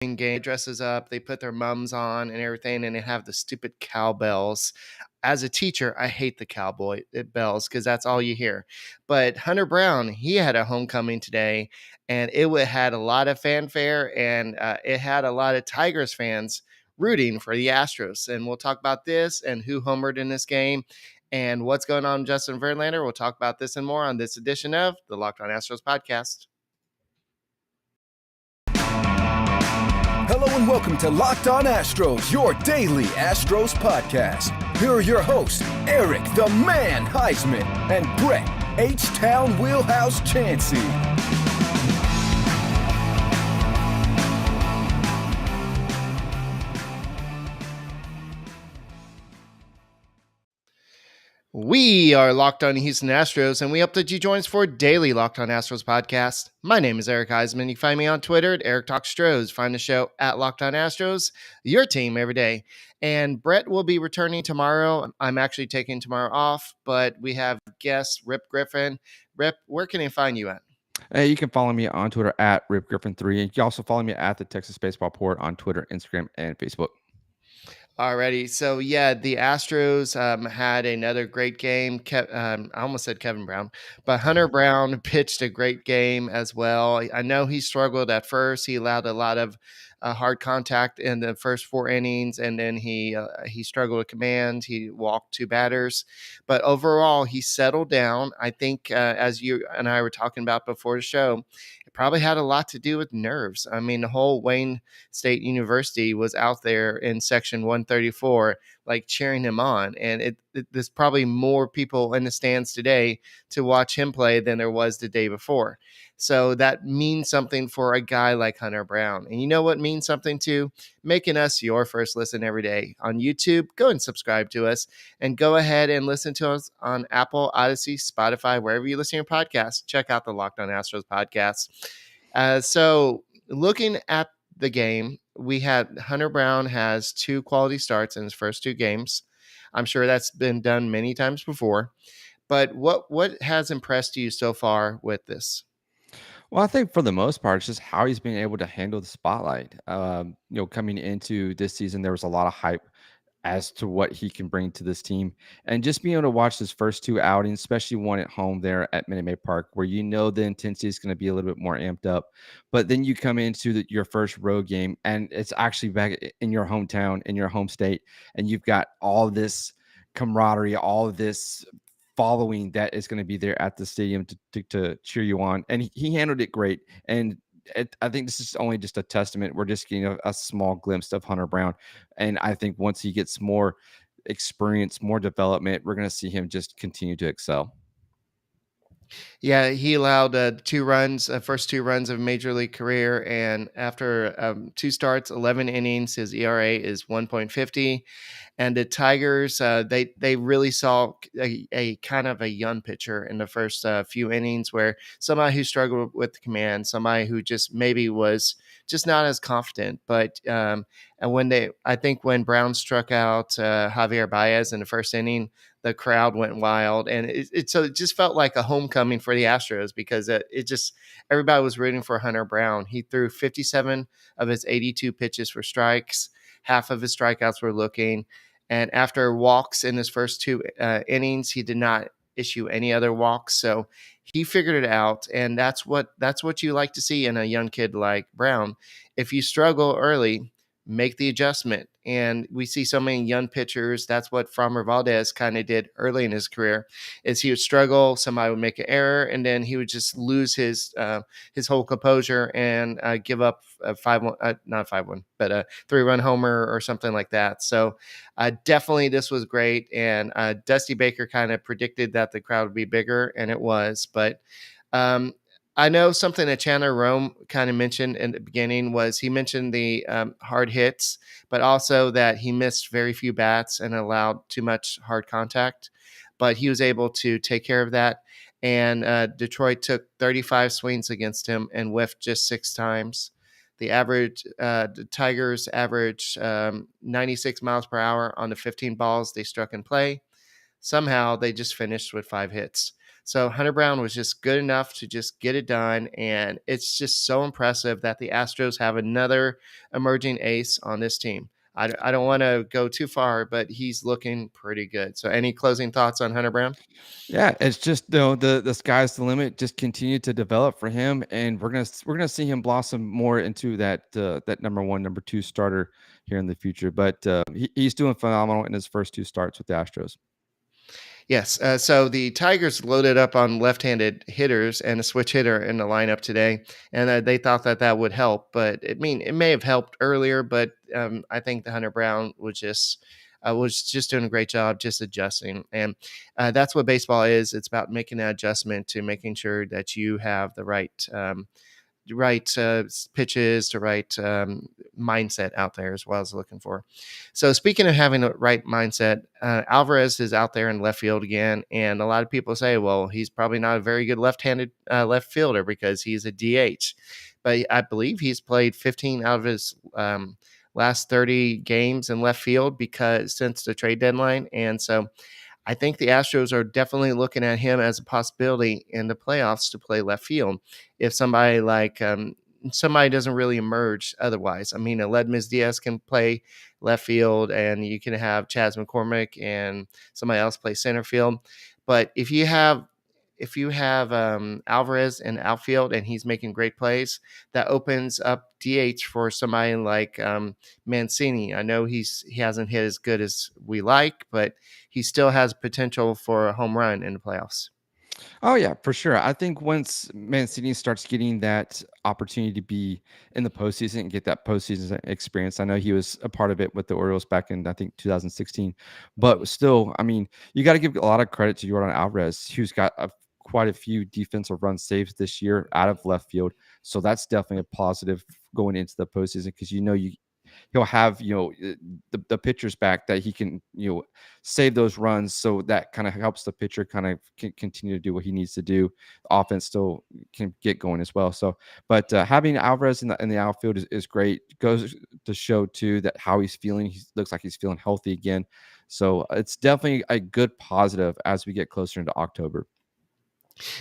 game dresses up, they put their mums on and everything, and they have the stupid cowbells. As a teacher, I hate the cowboy bells because that's all you hear. But Hunter Brown, he had a homecoming today, and had a lot of fanfare, and it had a lot of Tigers fans rooting for the Astros. And we'll talk about this and who homered in this game and what's going on with Justin Verlander. We'll talk about this and more on this edition of the Locked On Astros podcast. Hello and welcome to Locked On Astros, your daily Astros podcast. Here are your hosts, Eric the Man Huysman and Brett H-Town Wheelhouse Chancey. We are Locked On Houston Astros, and we hope that you join us for a daily Locked On Astros podcast. My name is Eric Huysman. You can find me on Twitter at Eric Talks Stros. Find the show at Locked On Astros, your team every day. And Brett will be returning tomorrow. I'm actually taking tomorrow off, but we have guest Rip Griffin. Rip, where can I find you at? Hey, you can follow me on Twitter at Rip Griffin 3. And you can also follow me at the Texas Baseball Report on Twitter, Instagram, and Facebook. Alrighty, so yeah, the Astros had another great game. I almost said Kevin Brown, but Hunter Brown pitched a great game as well. I know he struggled at first. He allowed a lot of hard contact in the first 4 innings, and then he struggled with command. He walked 2 batters, but overall he settled down. I think as you and I were talking about before the show, it probably had a lot to do with nerves. I mean, the whole Wayne State University was out there in section 134, like cheering him on. And there's probably more people in the stands today to watch him play than there was the day before. So that means something for a guy like Hunter Brown. And you know what means something too? Making us your first listen every day on YouTube. Go and subscribe to us and go ahead and listen to us on Apple, Odyssey, Spotify, wherever you listen to your podcast. Check out the Locked On Astros podcast. So looking at the game, we had Hunter Brown has 2 quality starts in his first 2 games. I'm sure that's been done many times before, but what has impressed you so far with this? Well, I think for the most part, it's just how he's been able to handle the spotlight. Coming into this season, there was a lot of hype as to what he can bring to this team. And just being able to watch his first 2 outings, especially one at home there at Minute Maid Park, where the intensity is going to be a little bit more amped up. But then you come into your first road game, and it's actually back in your hometown, in your home state, and you've got all this camaraderie, all this following that is going to be there at the stadium to cheer you on. And he handled it great. And I think this is only just a testament. We're just getting a small glimpse of Hunter Brown. And I think once he gets more experience, more development, we're going to see him just continue to excel. Yeah, he allowed 2 runs, first 2 runs of major league career. And after 2 starts, 11 innings, his ERA is 1.50. And the Tigers, they really saw a kind of a young pitcher in the first few innings, where somebody who struggled with command, somebody who just maybe was just not as confident. But and I think when Brown struck out Javier Baez in the first inning, the crowd went wild, and so it just felt like a homecoming for the Astros, because everybody was rooting for Hunter Brown. He threw 57 of his 82 pitches for strikes. Half of his strikeouts were looking. And after walks in his first 2 innings, he did not issue any other walks. So he figured it out. And that's what you like to see in a young kid like Brown. If you struggle early, make the adjustment. And we see so many young pitchers. That's what Framber Valdez kind of did early in his career, is he would struggle, somebody would make an error, and then he would just lose his whole composure and give up a 5-1, but a 3-run homer or something like that. So definitely this was great. And Dusty Baker kind of predicted that the crowd would be bigger, and it was. But I know something that Chandler Rome kind of mentioned in the beginning was he mentioned the hard hits, but also that he missed very few bats and allowed too much hard contact. But he was able to take care of that. And Detroit took 35 swings against him and whiffed just 6 times. The Tigers averaged 96 miles per hour on the 15 balls they struck in play. Somehow they just finished with 5 hits. So Hunter Brown was just good enough to just get it done. And it's just so impressive that the Astros have another emerging ace on this team. I don't want to go too far, but he's looking pretty good. So any closing thoughts on Hunter Brown? Yeah, it's just the sky's the limit. Just continue to develop for him, and we're gonna see him blossom more into that number one, number two starter here in the future. But he's doing phenomenal in his first two starts with the Astros. Yes. So the Tigers loaded up on left-handed hitters and a switch hitter in the lineup today, and they thought that that would help. But it may have helped earlier, but I think the Hunter Brown was just doing a great job, just adjusting, and that's what baseball is. It's about making an adjustment to making sure that you have the right pitches, the right mindset out there as well as looking for. So speaking of having the right mindset, Alvarez is out there in left field again, and a lot of people say, well, he's probably not a very good left-handed left fielder because he's a DH. But I believe he's played 15 out of his last 30 games in left field because since the trade deadline, and so I think the Astros are definitely looking at him as a possibility in the playoffs to play left field. If somebody doesn't really emerge otherwise. I mean, Aledmys Diaz can play left field, and you can have Chas McCormick and somebody else play center field. But if you have Alvarez in outfield and he's making great plays, that opens up DH for somebody like Mancini. I know he hasn't hit as good as we like, but he still has potential for a home run in the playoffs. Oh yeah, for sure. I think once Mancini starts getting that opportunity to be in the postseason and get that postseason experience, I know he was a part of it with the Orioles back in I think 2016, but still, I mean, you got to give a lot of credit to Yordan Alvarez, who's got quite a few defensive run saves this year out of left field. So that's definitely a positive going into the postseason because he'll have the pitchers back that he can save those runs, so that kind of helps the pitcher kind of continue to do what he needs to do. The offense still can get going as well. So but having Alvarez in the outfield is great. Goes to show too that how he's feeling. He looks like he's feeling healthy again, so it's definitely a good positive as we get closer into October.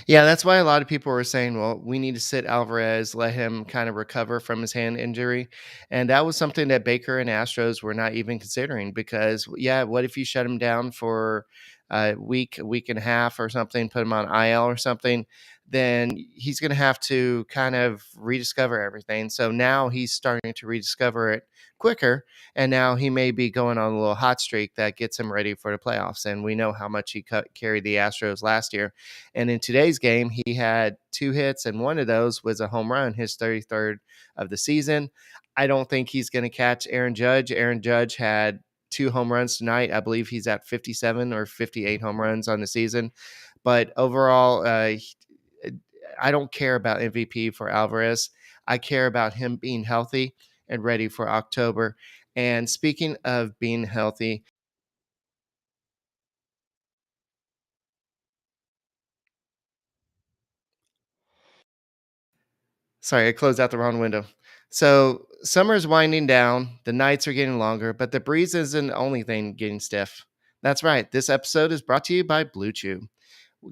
Yeah, that's why a lot of people were saying, well, we need to sit Alvarez, let him kind of recover from his hand injury. And that was something that Baker and Astros were not even considering because, yeah, what if you shut him down for a week and a half or something, put him on IL or something? Then he's going to have to kind of rediscover everything. So now he's starting to rediscover it quicker. And now he may be going on a little hot streak that gets him ready for the playoffs. And we know how much he carried the Astros last year. And in today's game, he had 2 hits, and one of those was a home run, his 33rd of the season. I don't think he's going to catch Aaron Judge. Aaron Judge had 2 home runs tonight. I believe he's at 57 or 58 home runs on the season. But overall, I don't care about MVP for Alvarez. I care about him being healthy and ready for October. And speaking of being healthy, sorry, I closed out the wrong window. So summer's winding down, the nights are getting longer, but the breeze isn't the only thing getting stiff. That's right. This episode is brought to you by Blue Chew.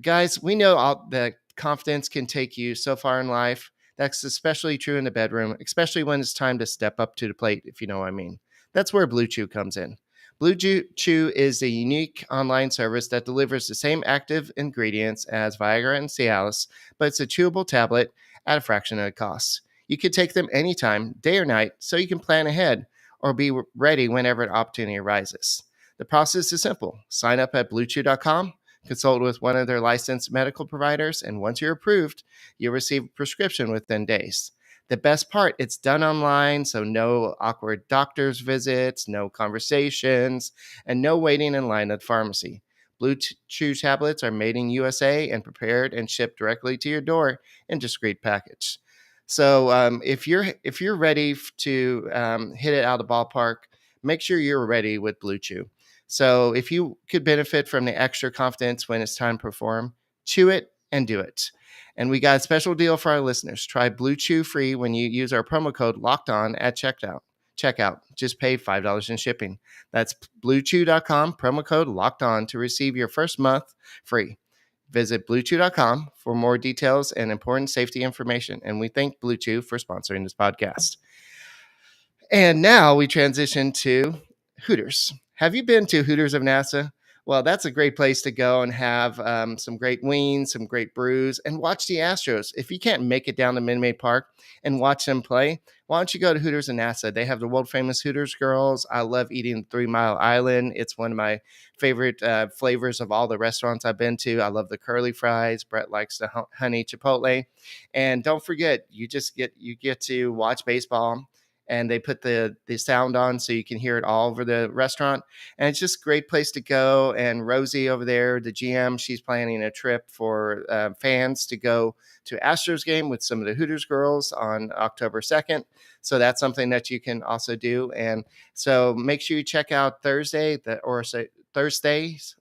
Guys, we know that confidence can take you so far in life. That's especially true in the bedroom, especially when it's time to step up to the plate, if you know what I mean. That's where Blue Chew comes in. Chew is a unique online service that delivers the same active ingredients as Viagra and Cialis, but it's a chewable tablet at a fraction of the cost. You can take them anytime, day or night, so you can plan ahead or be ready whenever an opportunity arises. The process is simple. Sign up at bluechew.com, consult with one of their licensed medical providers, and once you're approved, you'll receive a prescription within days. The best part, it's done online, so no awkward doctor's visits, no conversations, and no waiting in line at the pharmacy. Blue Chew tablets are made in USA and prepared and shipped directly to your door in discreet package. So if you're ready to hit it out of the ballpark, make sure you're ready with Blue Chew. So if you could benefit from the extra confidence when it's time to perform, chew it and do it. And we got a special deal for our listeners. Try Blue Chew free when you use our promo code Locked On at checkout. Just pay $5 in shipping. That's bluechew.com, promo code Locked On to receive your first month free. Visit bluechew.com for more details and important safety information. And we thank Blue Chew for sponsoring this podcast. And now we transition to Hooters. Have you been to Hooters of NASA? Well, that's a great place to go and have some great wings, some great brews, and watch the Astros. If you can't make it down to Minute Maid Park and watch them play, why don't you go to Hooters of NASA? They have the world famous Hooters girls. I love eating 3 Mile Island. It's one of my favorite flavors of all the restaurants I've been to. I love the curly fries. Brett likes the honey chipotle. And don't forget, you get to watch baseball, and they put the sound on so you can hear it all over the restaurant. And it's just a great place to go. And Rosie over there, the GM, she's planning a trip for fans to go to Astros game with some of the Hooters girls on October 2nd. So that's something that you can also do. And so make sure you check out Thursdays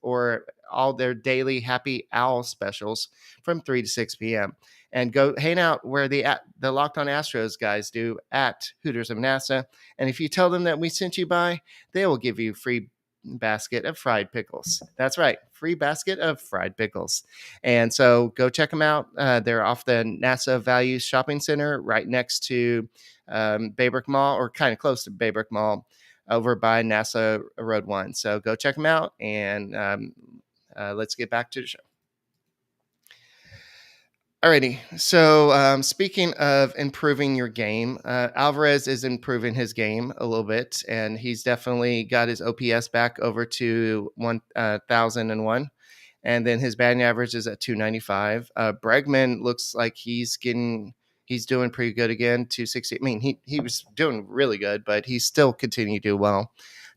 or all their daily happy owl specials from 3 to 6 p.m. And go hang out where the Locked On Astros guys do at Hooters of NASA. And if you tell them that we sent you by, they will give you a free basket of fried pickles. That's right, free basket of fried pickles. And so go check them out. They're off the NASA Values Shopping Center right next to Baybrook Mall, or kind of close to Baybrook Mall, over by NASA Road 1. So go check them out, and let's get back to the show. Alrighty. So speaking of improving your game, Alvarez is improving his game a little bit, and he's definitely got his OPS back over to 1,001. And then his batting average is at 295. Bregman looks like he's doing pretty good again, 260. I mean, he was doing really good, but he's still continuing to do well.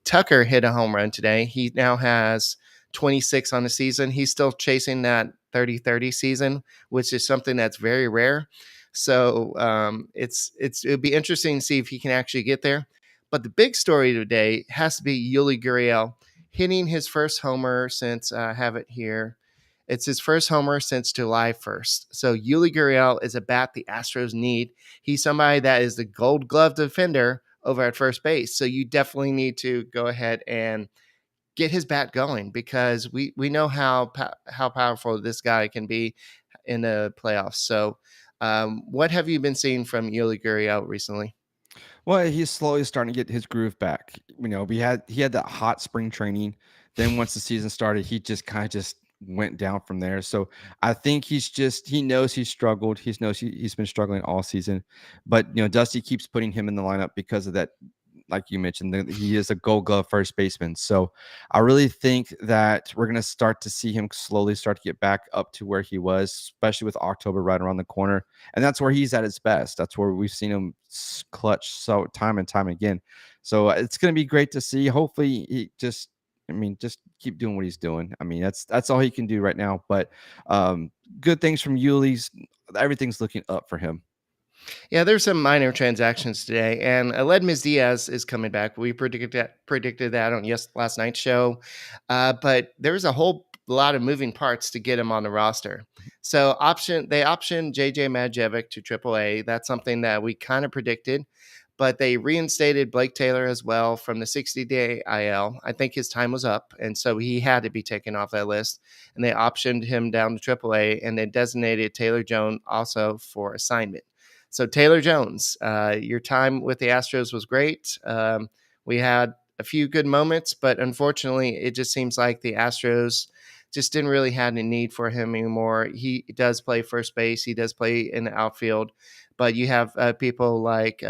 Tucker hit a home run today. He now has 26 on the season. He's still chasing that 30-30 season, which is something that's very rare. So it'll be interesting to see if he can actually get there. But the big story today has to be Yuli Gurriel hitting his first homer since I have it here. It's his first homer since July 1st. So Yuli Gurriel is a bat the Astros need. He's somebody that is the Gold Glove defender over at first base. So you definitely need to go ahead and get his bat going, because we know how powerful this guy can be in the playoffs. So what have you been seeing from Yuli Gurriel recently? Well, he's slowly starting to get his groove back. He had that hot spring training. Then once the season started, he just kind of just went down from there. So I think he knows he's struggled. He knows he's been struggling all season. But Dusty keeps putting him in the lineup because of that. Like you mentioned, he is a Gold Glove first baseman. So I really think that we're going to start to see him slowly start to get back up to where he was, especially with October right around the corner. And that's where he's at his best. That's where we've seen him clutch so time and time again. So it's going to be great to see. Hopefully he just keep doing what he's doing. I mean, that's all he can do right now. But good things from Yuli's. Everything's looking up for him. Yeah, there's some minor transactions today, and Aledmys Diaz is coming back. We predicted that on last night's show, but there's a whole lot of moving parts to get him on the roster. So they optioned JJ Madjevic to AAA. That's something that we kind of predicted, but they reinstated Blake Taylor as well from the 60-day IL. I think his time was up, and so he had to be taken off that list. And they optioned him down to AAA, and they designated Taylor Jones also for assignment. So Taylor Jones, your time with the Astros was great. We had a few good moments, but unfortunately, it just seems like the Astros just didn't really have any need for him anymore. He does play first base. He does play in the outfield, but you have people like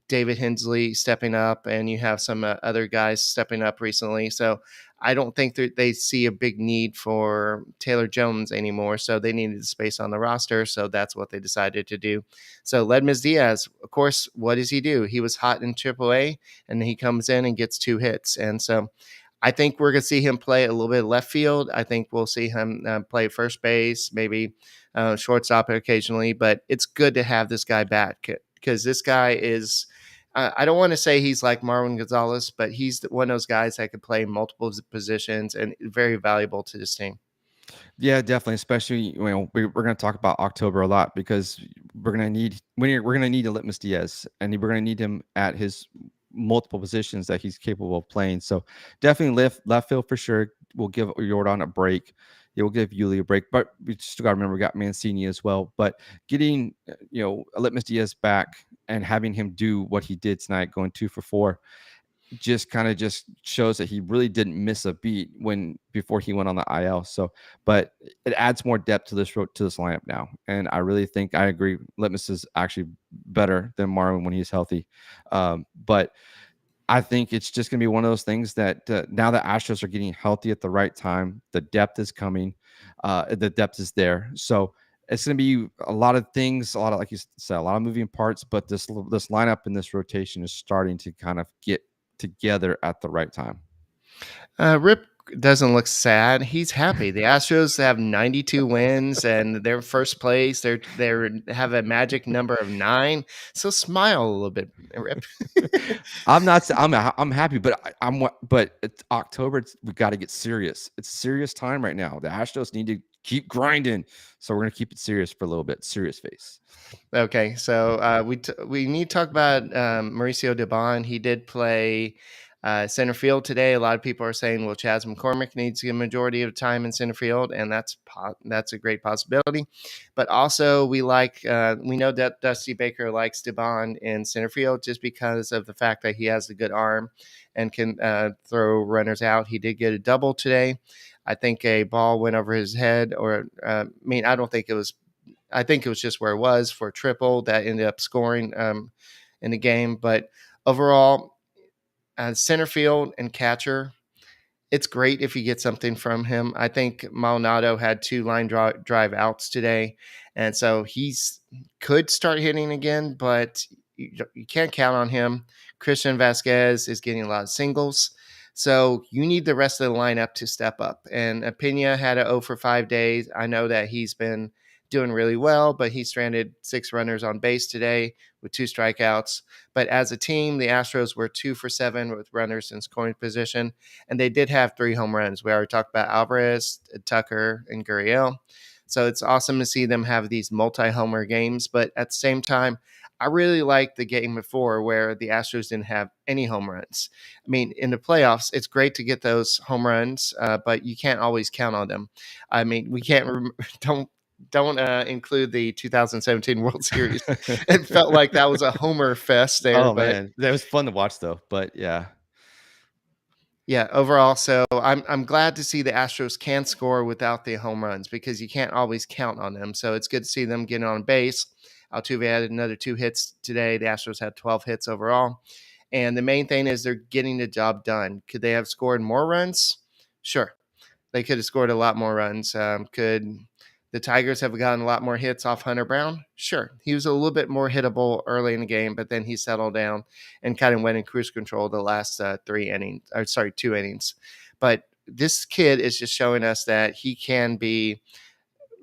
David Hensley stepping up, and you have some other guys stepping up recently. So I don't think that they see a big need for Taylor Jones anymore. So they needed the space on the roster. So that's what they decided to do. So Aledmys Diaz, of course, what does he do? He was hot in AAA, and he comes in and gets 2 hits. And so I think we're going to see him play a little bit of left field. I think we'll see him play first base, maybe shortstop occasionally. But it's good to have this guy back, because this guy is I don't want to say he's like Marwin Gonzalez, but he's one of those guys that could play multiple positions and very valuable to this team. Yeah, definitely. Especially, we're going to talk about October a lot, because we're going to need Aledmys Diaz, and we're going to need him at his multiple positions that he's capable of playing. So definitely left field for sure. We'll give Yordan a break. we'll give Yuli a break. But we still got to remember we got Mancini as well. But getting Aledmys Diaz back and having him do what he did tonight, going 2 for 4, just shows that he really didn't miss a beat before he went on the IL. So, but it adds more depth to this lineup now, and I really think I agree. Litmus is actually better than Marwin when he's healthy, but I think it's just going to be one of those things that now the Astros are getting healthy at the right time. The depth is coming. The depth is there. So it's going to be a lot of things, like you said, a lot of moving parts. But this lineup and this rotation is starting to kind of get together at the right time. Rip doesn't look sad. He's happy. The Astros have 92 wins and they're first place. They have a magic number of 9. So smile a little bit, Rip. I'm happy, but but it's October. We got to get serious. It's serious time right now. The Astros need to keep grinding. So we're gonna keep it serious for a little bit. Serious face. Okay, so we need to talk about Mauricio Dubon. He did play center field today. A lot of people are saying, well, Chas McCormick needs a majority of time in center field, and that's a great possibility. But also, we know that Dusty Baker likes Dubon in center field just because of the fact that he has a good arm and can throw runners out. He did get a double today. I think a ball went over his head, I don't think it was. I think it was just where it was for a triple that ended up scoring in the game. But overall, center field and catcher, it's great if you get something from him. I think Maldonado had 2 line drive outs today, and so he's could start hitting again, but you can't count on him. Christian Vasquez is getting a lot of singles, so you need the rest of the lineup to step up. And Pena had a 0 for 5 days. I know that he's been doing really well, but he stranded 6 runners on base today with 2 strikeouts. But as a team, the Astros were 2 for 7 with runners in scoring position, and they did have 3 home runs. We already talked about Alvarez, Tucker, and Gurriel. So it's awesome to see them have these multi-homer games. But at the same time, I really like the game before where the Astros didn't have any home runs. I mean, in the playoffs, it's great to get those home runs, but you can't always count on them. I mean, we can't don't include the 2017 World Series. It felt like that was a homer fest there. Oh man, that was fun to watch though. But yeah. Yeah, overall, so I'm glad to see the Astros can score without the home runs because you can't always count on them. So it's good to see them getting on base. Altuve added another 2 hits today. The Astros had 12 hits overall. And the main thing is they're getting the job done. Could they have scored more runs? Sure. They could have scored a lot more runs. Could the Tigers have gotten a lot more hits off Hunter Brown? Sure. He was a little bit more hittable early in the game, but then he settled down and kind of went in cruise control the last 2 innings. But this kid is just showing us that he can be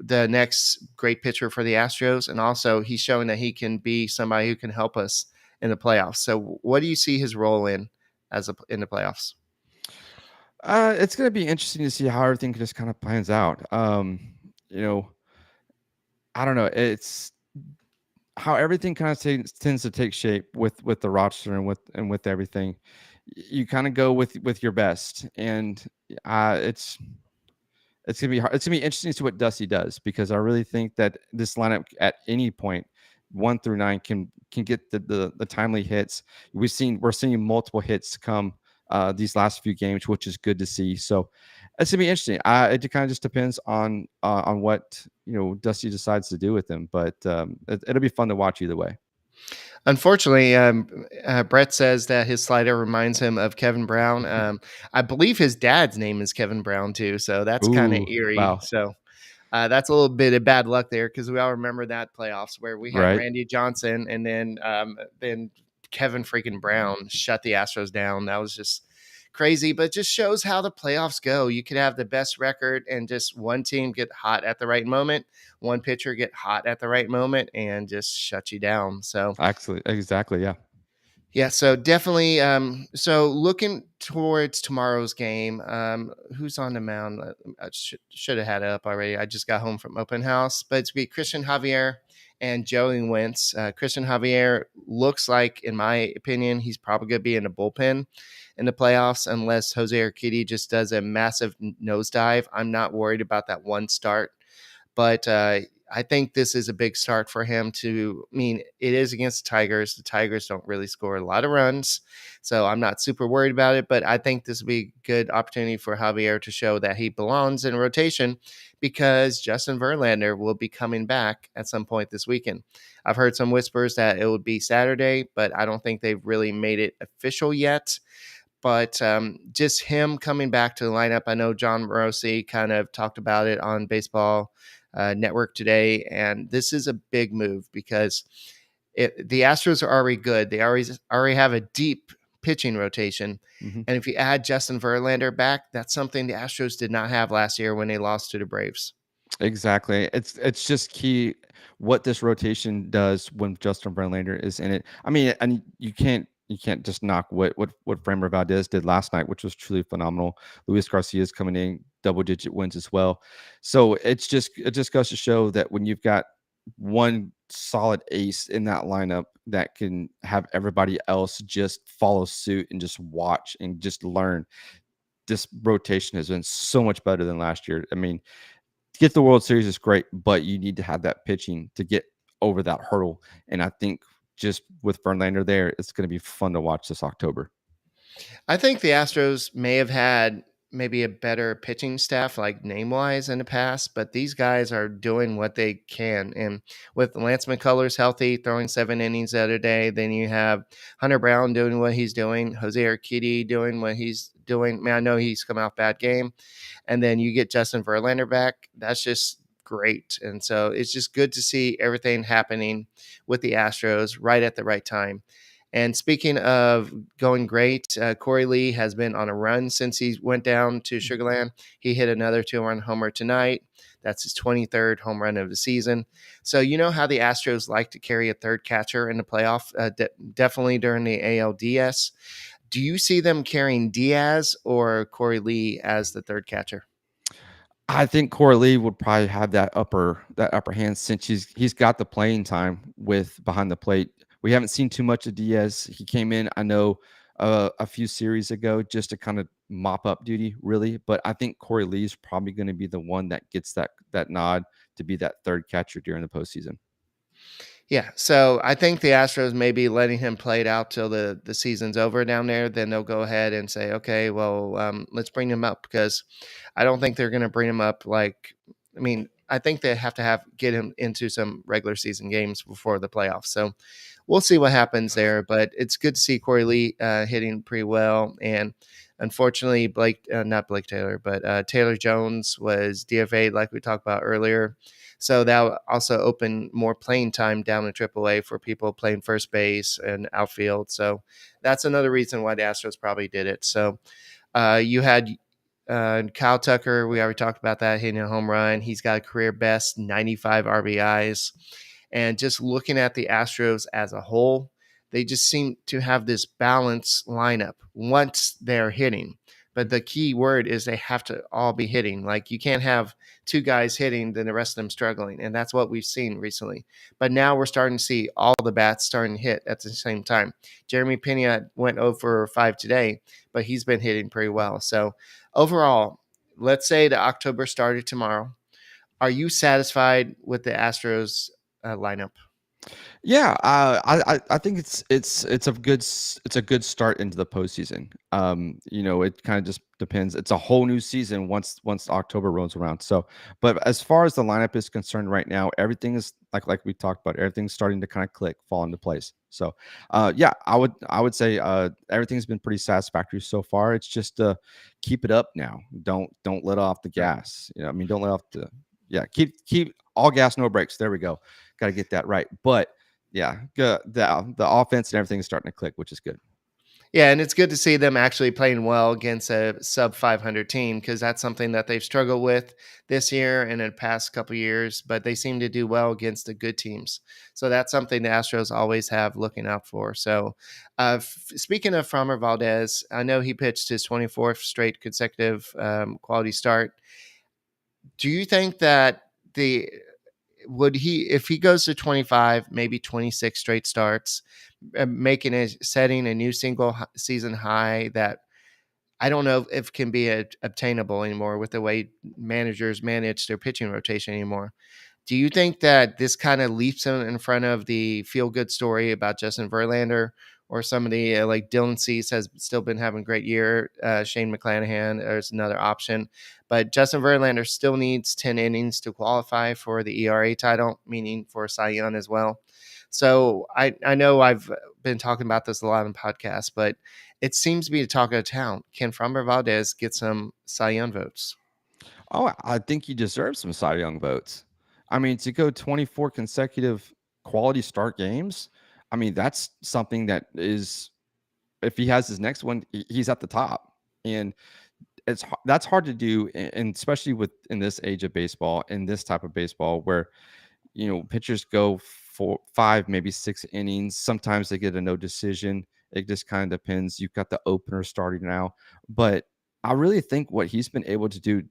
the next great pitcher for the Astros. And also he's showing that he can be somebody who can help us in the playoffs. So what do you see his role in in the playoffs? It's going to be interesting to see how everything just kind of plans out. I don't know. It's how everything kind of tends to take shape with the roster and with everything. You kind of go with your best, and it's gonna be hard. It's gonna be interesting to see what Dusty does because I really think that this lineup at any point 1 through 9 can get the timely hits. We're seeing multiple hits come these last few games, which is good to see. So it's gonna be interesting. It kind of just depends on what Dusty decides to do with them, but it'll be fun to watch either way. Unfortunately, Brett says that his slider reminds him of Kevin Brown. I believe his dad's name is Kevin Brown too, so that's kind of eerie. Wow. So that's a little bit of bad luck there because we all remember that playoffs where we had Right. Randy Johnson and then Kevin freaking Brown shut the Astros down. That was just crazy, but it just shows how the playoffs go. You could have the best record and just one team get hot at the right moment, one pitcher get hot at the right moment and just shut you down. So Actually, exactly. Yeah. yeah, so definitely. So looking towards tomorrow's game, who's on the mound? I should have had it up already. I just got home from open house, but it's be Christian Javier and Joey Wentz. Christian Javier looks like, in my opinion, he's probably going to be in the bullpen in the playoffs unless Jose Urquidy just does a massive nosedive. I'm not worried about that one start, but I think this is a big start for him to, I mean, it is against the Tigers. The Tigers don't really score a lot of runs, so I'm not super worried about it, but I think this will be a good opportunity for Javier to show that he belongs in rotation because Justin Verlander will be coming back at some point this weekend. I've heard some whispers that it would be Saturday, but I don't think they've really made it official yet. But just him coming back to the lineup, I know John Morosi kind of talked about it on Baseball Network today, and this is a big move because the Astros are already good. They already have a deep pitching rotation, Mhm. and if you add Justin Verlander back, that's something the Astros did not have last year when they lost to the Braves. Exactly. It's just key what this rotation does when Justin Verlander is in it. I mean, and you can't just knock what Framber Valdez did last night, which was truly phenomenal. Luis Garcia is coming in double digit wins as well. So it just goes to show that when you've got one solid ace in that lineup that can have everybody else just follow suit and just watch and just learn, this rotation has been so much better than last year. I mean, to get the World Series is great, but you need to have that pitching to get over that hurdle. And I think just with Verlander there, it's going to be fun to watch this October. I think the Astros may have had maybe a better pitching staff, like name wise, in the past, but these guys are doing what they can. And with Lance McCullers healthy, throwing 7 innings the other day, then you have Hunter Brown doing what he's doing, Jose Urquidy doing what he's doing. Man, I know he's come off bad game, and then you get Justin Verlander back. That's just great. And so it's just good to see everything happening with the Astros right at the right time. And speaking of going great, Corey Lee has been on a run since he went down to Sugarland. He hit another 2-run homer tonight. That's his 23rd home run of the season. So you know how the Astros like to carry a third catcher in the playoff, definitely during the ALDS. Do you see them carrying Diaz or Corey Lee as the third catcher? I think Corey Lee would probably have that upper hand since he's got the playing time with behind the plate. We haven't seen too much of Diaz. He came in, I know, a few series ago just to kind of mop up duty, really. But I think Corey Lee is probably going to be the one that gets that nod to be that third catcher during the postseason. Yeah, so I think the Astros may be letting him play it out till the season's over down there. Then they'll go ahead and say, okay, well, let's bring him up because I don't think they're going to bring him up. Like, I mean, I think they have to get him into some regular season games before the playoffs. So we'll see what happens there. But it's good to see Corey Lee hitting pretty well. And unfortunately, not Blake Taylor, but Taylor Jones was DFA'd like we talked about earlier. So that will also open more playing time down in AAA for people playing first base and outfield. So that's another reason why the Astros probably did it. So you had Kyle Tucker. We already talked about that, hitting a home run. He's got a career best 95 RBIs. And just looking at the Astros as a whole, they just seem to have this balanced lineup once they're hitting. But the key word is they have to all be hitting. Like you can't have two guys hitting, then the rest of them struggling. And that's what we've seen recently. But now we're starting to see all the bats starting to hit at the same time. Jeremy Pena went over 5 today, but he's been hitting pretty well. So overall, let's say the October started tomorrow. Are you satisfied with the Astros lineup? Yeah, I think it's a good start into the postseason. It kind of just depends. It's a whole new season once October rolls around. So, but as far as the lineup is concerned right now, everything is like we talked about. Everything's starting to kind of click, fall into place. So, yeah, I would say everything's been pretty satisfactory so far. It's just keep it up now. Don't let off the gas. I mean, don't let off the yeah. Keep all gas, no brakes. There we go. Got to get that right. But yeah, the offense and everything is starting to click, which is good. Yeah, and it's good to see them actually playing well against a sub 500 team because that's something that they've struggled with this year and in the past couple years, but they seem to do well against the good teams. So that's something the Astros always have looking out for. So, speaking of Framber Valdez, I know he pitched his 24th straight consecutive quality start. Do you think that the would he, if he goes to 25, maybe 26 straight starts, setting a new season high that I don't know if can be obtainable anymore with the way managers manage their pitching rotation anymore. Do you think that this kind of leaps him in front of the feel good story about Justin Verlander or somebody like Dylan Cease has still been having a great year? Shane McClanahan is another option, but Justin Verlander still needs 10 innings to qualify for the ERA title, meaning for Cy Young as well. So I know I've been talking about this a lot in podcasts, but it seems to be the talk of the town. Can Framber Valdez get some Cy Young votes? Oh, I think he deserves some Cy Young votes. I mean, to go 24 consecutive quality start games, I mean, that's something that is, if he has his next one, he's at the top. And that's hard to do, and especially with in this age of baseball, in this type of baseball, where pitchers go 4, 5, maybe 6 innings. Sometimes they get a no decision. It just kind of depends. You've got the opener starting now, but I really think what he's been able to do,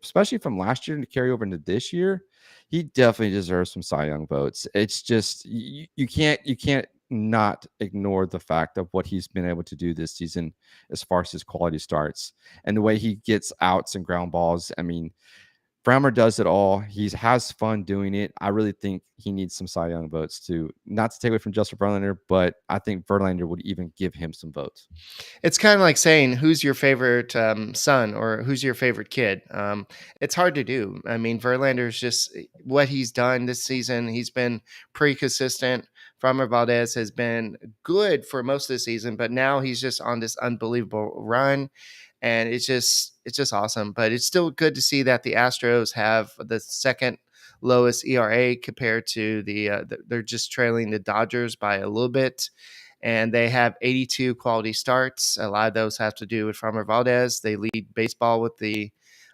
especially from last year to carry over into this year, he definitely deserves some Cy Young votes. It's just you can't not ignore the fact of what he's been able to do this season as far as his quality starts and the way he gets outs and ground balls. I mean, Framber does it all. He has fun doing it. I really think he needs some Cy Young votes too. Not to take away from Justin Verlander, but I think Verlander would even give him some votes. It's kind of like saying who's your favorite son or who's your favorite kid. It's hard to do. I mean, Verlander's just what he's done this season. He's been pretty consistent. Framber Valdez has been good for most of the season, but now he's just on this unbelievable run, and it's just awesome. But it's still good to see that the Astros have the second lowest ERA compared to they're just trailing the Dodgers by a little bit, and they have 82 quality starts. A lot of those have to do with Framber Valdez. They lead baseball with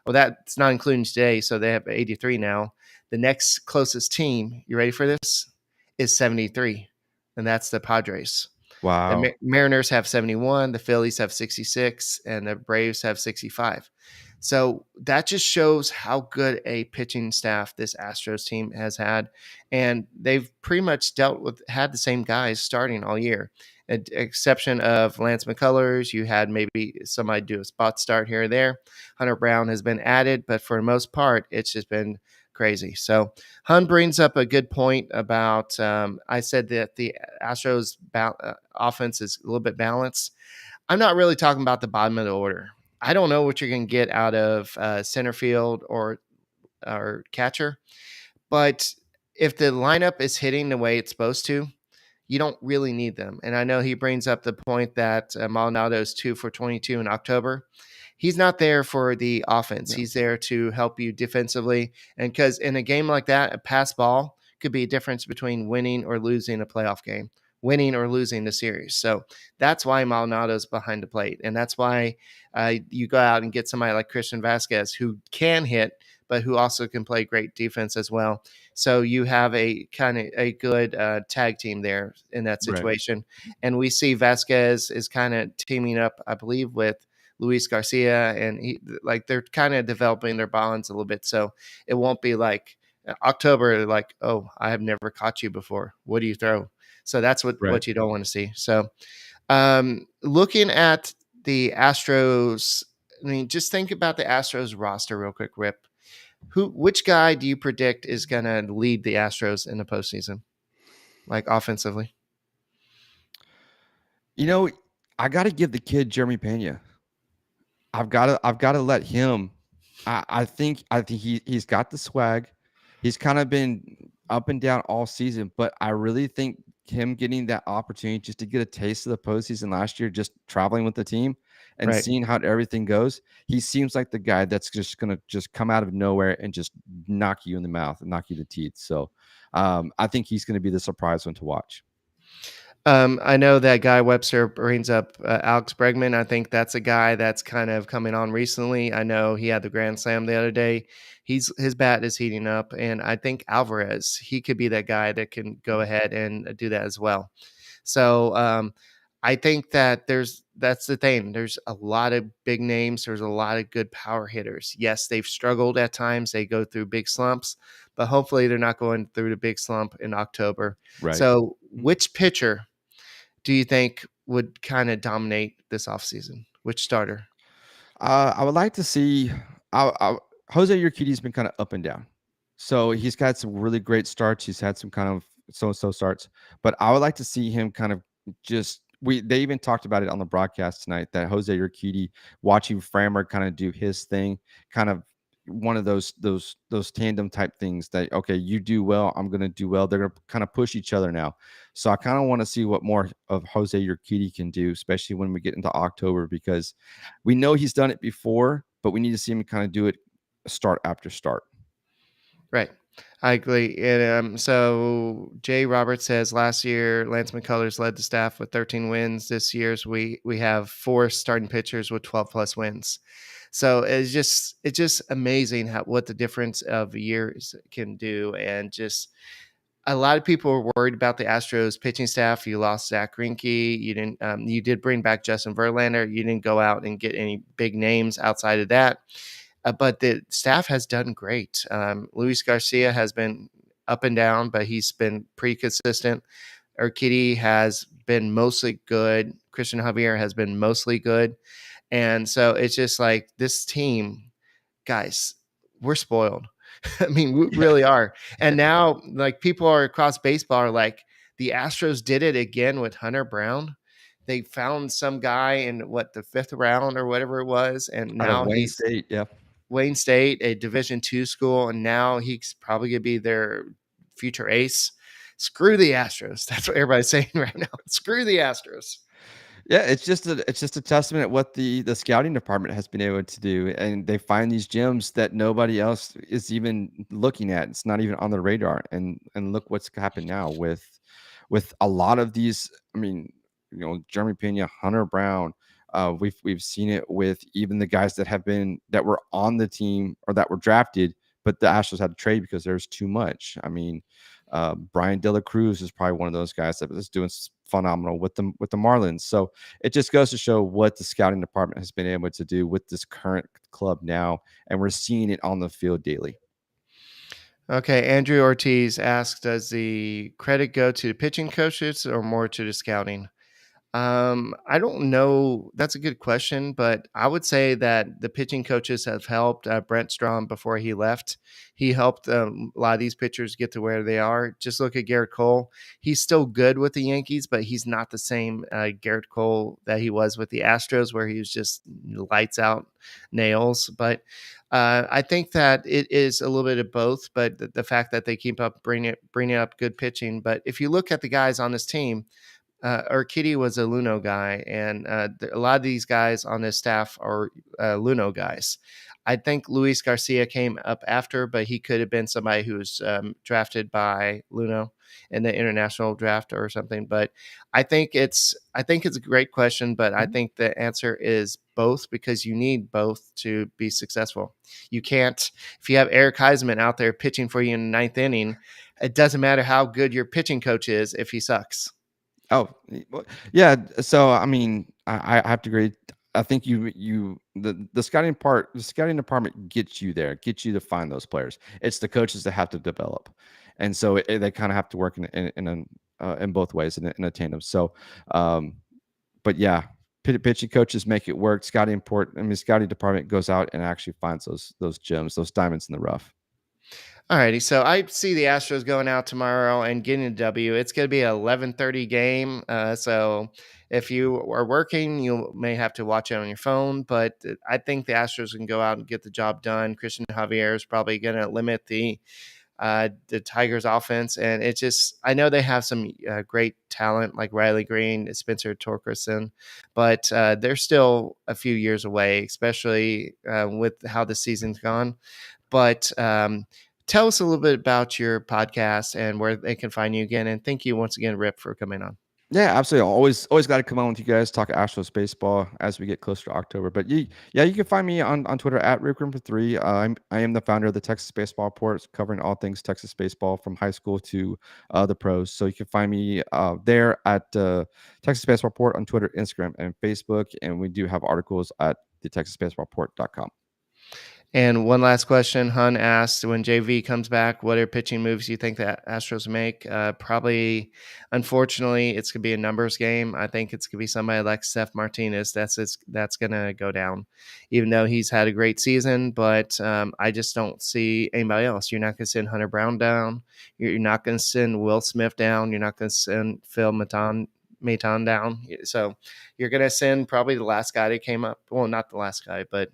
that's not including today, so they have 83 now. The next closest team, you ready for this, is 73, and that's the Padres. The Wow. Mariners have 71, the Phillies have 66, and the Braves have 65. So that just shows how good a pitching staff this Astros team has had. And they've pretty much had the same guys starting all year. Exception of Lance McCullers, you had maybe somebody do a spot start here or there. Hunter Brown has been added, but for the most part, it's just been crazy. So Hun brings up a good point about I said that the Astros offense is a little bit balanced. I'm not really talking about the bottom of the order. I don't know what you're going to get out of center field or catcher, but if the lineup is hitting the way it's supposed to, you don't really need them. And I know he brings up the point that Maldonado is 2 for 22 in October. He's not there for the offense. Yeah. He's there to help you defensively. And because in a game like that, a pass ball could be a difference between winning or losing a playoff game, winning or losing the series. So that's why Maldonado's behind the plate. And that's why you go out and get somebody like Christian Vasquez who can hit, but who also can play great defense as well. So you have a kind of a good tag team there in that Right. situation. And we see Vasquez is kind of teaming up, I believe, with Luis Garcia, and they're kind of developing their bonds a little bit. So it won't be like October, like, oh, I have never caught you before. What do you throw? So that's Right. what you don't want to see. So looking at the Astros, I mean, just think about the Astros roster real quick, Rip. Which guy do you predict is going to lead the Astros in the postseason, like offensively? I got to give the kid Jeremy Pena. I've got to let him. I think he's got the swag. He's kind of been up and down all season, but I really think him getting that opportunity just to get a taste of the postseason last year, just traveling with the team and Right. seeing how everything goes, he seems like the guy that's just gonna just come out of nowhere and just knock you in the mouth and knock you to teeth. So I think he's gonna be the surprise one to watch. I know that Guy Webster brings up Alex Bregman. I think that's a guy that's kind of coming on recently. I know he had the grand slam the other day. His bat is heating up, and I think Alvarez, he could be that guy that can go ahead and do that as well. So I think that that's the thing. There's a lot of big names. There's a lot of good power hitters. Yes, they've struggled at times. They go through big slumps, but hopefully they're not going through the big slump in October. Right. So, which pitcher do you think would kind of dominate this offseason? Which starter? I would like to see. Jose Urquidy's been kind of up and down, so he's got some really great starts. He's had some kind of so-so starts, but I would like to see him kind of just. They even talked about it on the broadcast tonight that Jose Urquidy, watching Framber kind of do his thing, kind of one of those tandem type things that, okay, you do well, I'm gonna do well. They're gonna kind of push each other now. So I kind of want to see what more of Jose Urquidy can do, especially when we get into October, because we know he's done it before, but we need to see him kind of do it start after start. Right. I agree. And so Jay Roberts says last year Lance McCullers led the staff with 13 wins. This year's we have 4 starting pitchers with 12 plus wins. So it's just amazing what the difference of years can do. And just a lot of people were worried about the Astros pitching staff. You lost Zach Greinke. You did bring back Justin Verlander. You didn't go out and get any big names outside of that. But the staff has done great. Luis Garcia has been up and down, but he's been pretty consistent. Urquidy has been mostly good. Christian Javier has been mostly good. And so it's just like this team, guys, we're spoiled. I mean, we really are. And now, like, people are across baseball are like, the Astros did it again with Hunter Brown. They found some guy in the 5th round or whatever it was, and Out of now Wayne he's State, yeah. Wayne State, a Division II school, and now he's probably going to be their future ace. Screw the Astros. That's what everybody's saying right now. Screw the Astros. Yeah, it's just a testament at what the scouting department has been able to do, and they find these gems that nobody else is even looking at. It's not even on the radar, and look what's happened now with a lot of these. I mean, Jeremy Pena, Hunter Brown. We've seen it with even the guys that were on the team or that were drafted, but the Astros had to trade because there's too much. I mean, Brian De La Cruz is probably one of those guys that was doing phenomenal with the Marlins. So it just goes to show what the scouting department has been able to do with this current club now, and we're seeing it on the field daily. Okay, Andrew Ortiz asked, does the credit go to the pitching coaches or more to the scouting? I don't know. That's a good question, but I would say that the pitching coaches have helped. Brent Strom, before he left, he helped a lot of these pitchers get to where they are. Just look at Garrett Cole. He's still good with the Yankees, but he's not the same Garrett Cole that he was with the Astros, where he was just lights out nails. But I think that it is a little bit of both, but the fact that they keep up bringing up good pitching. But if you look at the guys on this team, Urquidy was a Luno guy, and a lot of these guys on his staff are Luno guys. I think Luis Garcia came up after, but he could have been somebody who was drafted by Luno in the international draft or something. But I think it's a great question, but I think the answer is both, because you need both to be successful. You can't, if you have Eric Huysman out there pitching for you in the 9th inning, it doesn't matter how good your pitching coach is if he sucks. Oh, yeah. So I mean, I have to agree. I think the scouting department gets you there, gets you to find those players. It's the coaches that have to develop, and so they kind of have to work in both ways in a tandem. So, but yeah, pitching coaches make it work. Scouting department goes out and actually finds those gems, those diamonds in the rough. All righty, so I see the Astros going out tomorrow and getting a W. It's going to be an 11:30 game, so if you are working, you may have to watch it on your phone, but I think the Astros can go out and get the job done. Christian Javier is probably going to limit the Tigers' offense, and it's just, I know they have some great talent like Riley Green, Spencer Torkelson, but they're still a few years away, especially with how the season's gone. But tell us a little bit about your podcast and where they can find you again. And thank you once again, Rip, for coming on. Yeah, absolutely. Always got to come on with you guys, talk Astros baseball as we get closer to October. But you can find me on Twitter at Rip Griffin 3. I am the founder of the Texas Baseball Report, covering all things Texas baseball from high school to the pros. So you can find me there at Texas Baseball Report on Twitter, Instagram, and Facebook. And we do have articles at the TexasBaseballReport.com. And one last question. Hun asked, when JV comes back, what are pitching moves you think that Astros make? Probably, unfortunately, it's going to be a numbers game. I think it's going to be somebody like Seth Martinez. That's going to go down, even though he's had a great season. But I just don't see anybody else. You're not going to send Hunter Brown down. You're not going to send Will Smith down. You're not going to send Phil Maton down. So you're going to send probably the last guy that came up. Well, not the last guy, but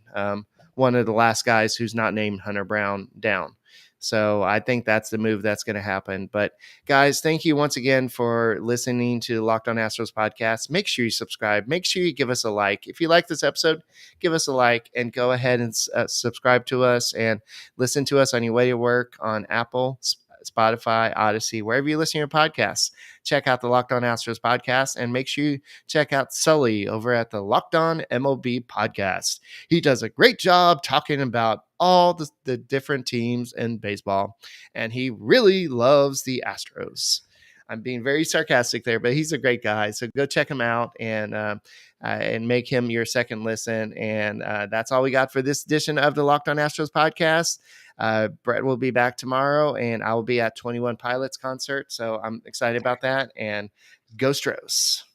one of the last guys who's not named Hunter Brown down. So I think that's the move that's going to happen. But guys, thank you once again for listening to the Locked On Astros podcast. Make sure you subscribe. Make sure you give us a like. If you like this episode, give us a like and go ahead and subscribe to us and listen to us on your way to work on Apple, Spotify, Odyssey, wherever you listen to your podcasts. Check out the Locked On Astros podcast and make sure you check out Sully over at the Locked On MLB podcast. He does a great job talking about all the different teams in baseball, and he really loves the Astros. I'm being very sarcastic there, but he's a great guy. So go check him out and make him your second listen. And that's all we got for this edition of the Locked On Astros podcast. Brett will be back tomorrow, and I will be at 21 Pilots concert. So I'm excited about that. And go Stros.